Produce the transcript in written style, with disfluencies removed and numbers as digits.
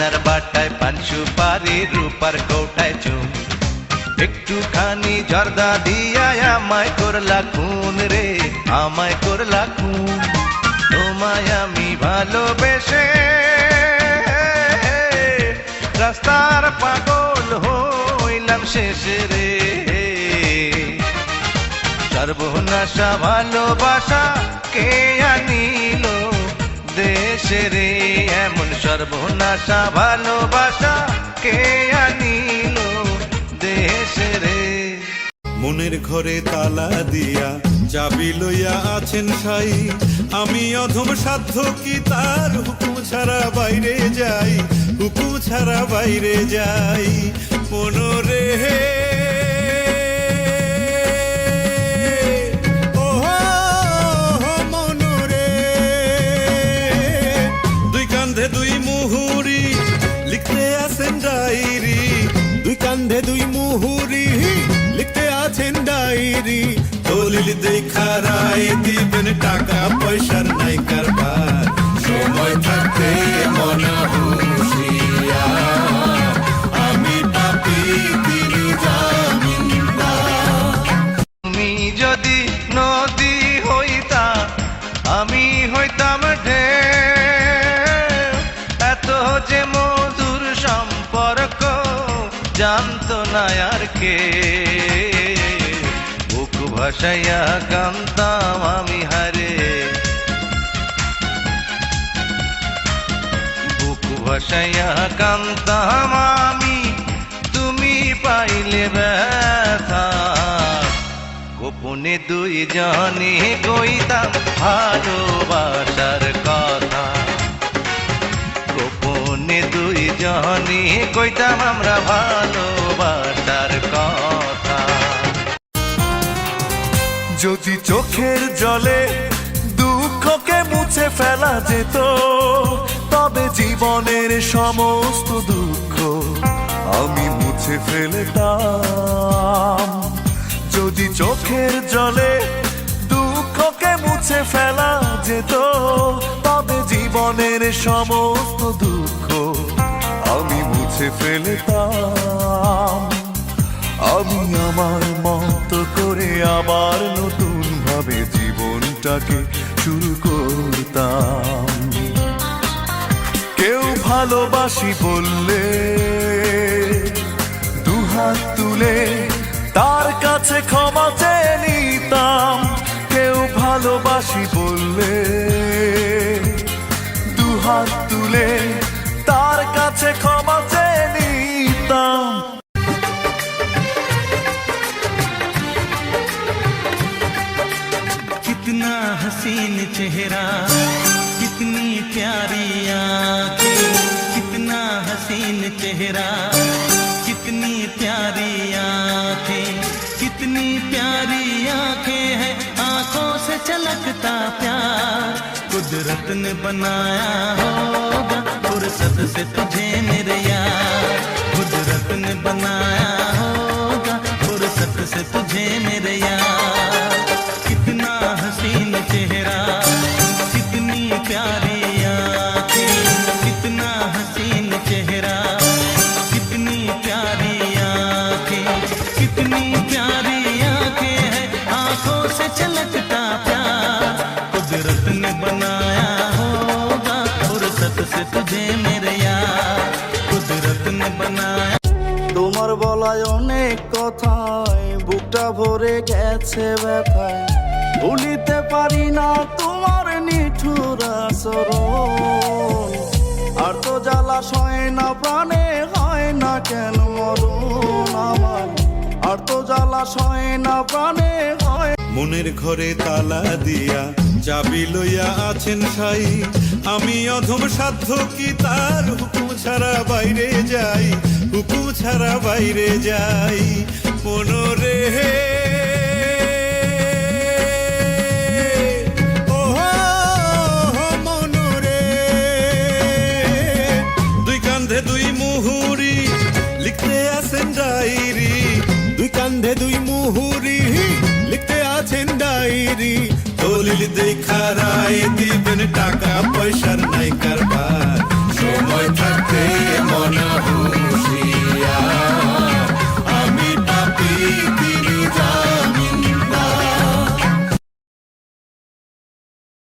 সোনার বাটায় পান সুপারি রূপার কৌটায় চুম একটুখানি জর্দা দিয়া আমায় করলা খুন রে আমায় করলা খুন তোমায় আমি ভালোবেসে রাস্তার পাগল হইলাম শেষ রে সর্বনাশা ভালোবাসা কে আনিল দেশে রে এমন সর্বনাশা ভালোবাসা কে আনিল দেশে রে মনের ঘরে তালা দিয়া চাবি লইয়া আছেন সাই আমি অধম সাধ্য কি তার হুকুম ছাড়া বাইরে যাই হুকুম ছাড়া বাইরে যাই মনরে দুই কান্ধে দুই মুহুরি লিখতে আছেন ডায়েরি দুই কান্ধে দুই মুহুরি লিখতে আছেন ডায়েরি দলিল দেখা রায় দিবেন টাকা পয়সার নাই কারবার সময় থাকতে মনা হুঁশিয়ার আমি পাপি তিনি জামিনদার তুমি যদি নদী হইতা আমি হইতাম ঢেউ এত যে মধুর সম্পর্ক জানতো না আর কে বুক ভাসাইয়া কান্তাম আমি হারে বুক ভাসাইয়া কান্তাম আমি তুমি পাইলে ব্যথা গোপনে দুই জনে কইতাম ভালোবাসার কথা গোপনে দুই জনে কইতাম আমরা ভালোবাসার কথা যদি চোখের জলে দুঃখকে মুছে ফেলা যেত তবে জীবনের সমস্ত দুঃখ আমি মুছে ফেলতাম যদি চোখের জলে দুঃখকে মুছে ফেলা যেত তবে জীবনের সমস্ত দুঃখ আমি মুছে ফেলতাম আমি আমার মতো করে আবার নতুন ভাবে জীবনটাকে শুরু করতাম কেউ ভালোবাসি বললে দুহাত তুলে তার কাছে ক্ষমা চেয়ে নিতাম কেউ ভালোবাসি বললে দুহাত তুলে তার কাছে ক্ষমা চেয়ে নিতাম कितना हसीन चेहरा कितनी प्यारी आँखें कितना हसीन चेहरा कितनी प्यारी आँखें कितनी प्यारी आँखें हैं आँखों से छलकता प्यार कुदरत ने बनाया होगा फुर्सत से तुझे मेरे यार कुदरत ने बनाया होगा फुर्सत से तुझे मेरे यार कितना हसीन चेहरा कितनी प्यारी आँखें कितना हसीन चेहरा कितनी प्यारी आँखें कितनी प्यारी आँखें हैं आँखों से छलकता प्यार कुदरत ने बनाया होगा फुर्सत से तुझे मेरे यार कुदरत ने बनाया তোমার বলায় অনেক কথায় বুকটা ভরে গেছে ব্যথায় ভুলিতে পারি না তোমার নিঠুর আচরণ আর তো জ্বালা সয় না প্রাণে হয় না কেন মরণ আমার আর তো জ্বালা সয় না প্রাণে হয় মনের ঘরে তালা দিয়া চাবি লইয়া আছেন সাই আমি অধম সাধ্য কি তার হুকুম ছাড়া বাইরে যাই হুকুম ছাড়া বাইরে যাই মনরে মনরে দুই কান্ধে দুই মুহুরি লিখতে আছেন ডায়েরি দুই কান্ধে দুই মুহুরি লিখতে আছেন ডায়েরি দলিল দেখা রায় দিবেন টাকা পয়সার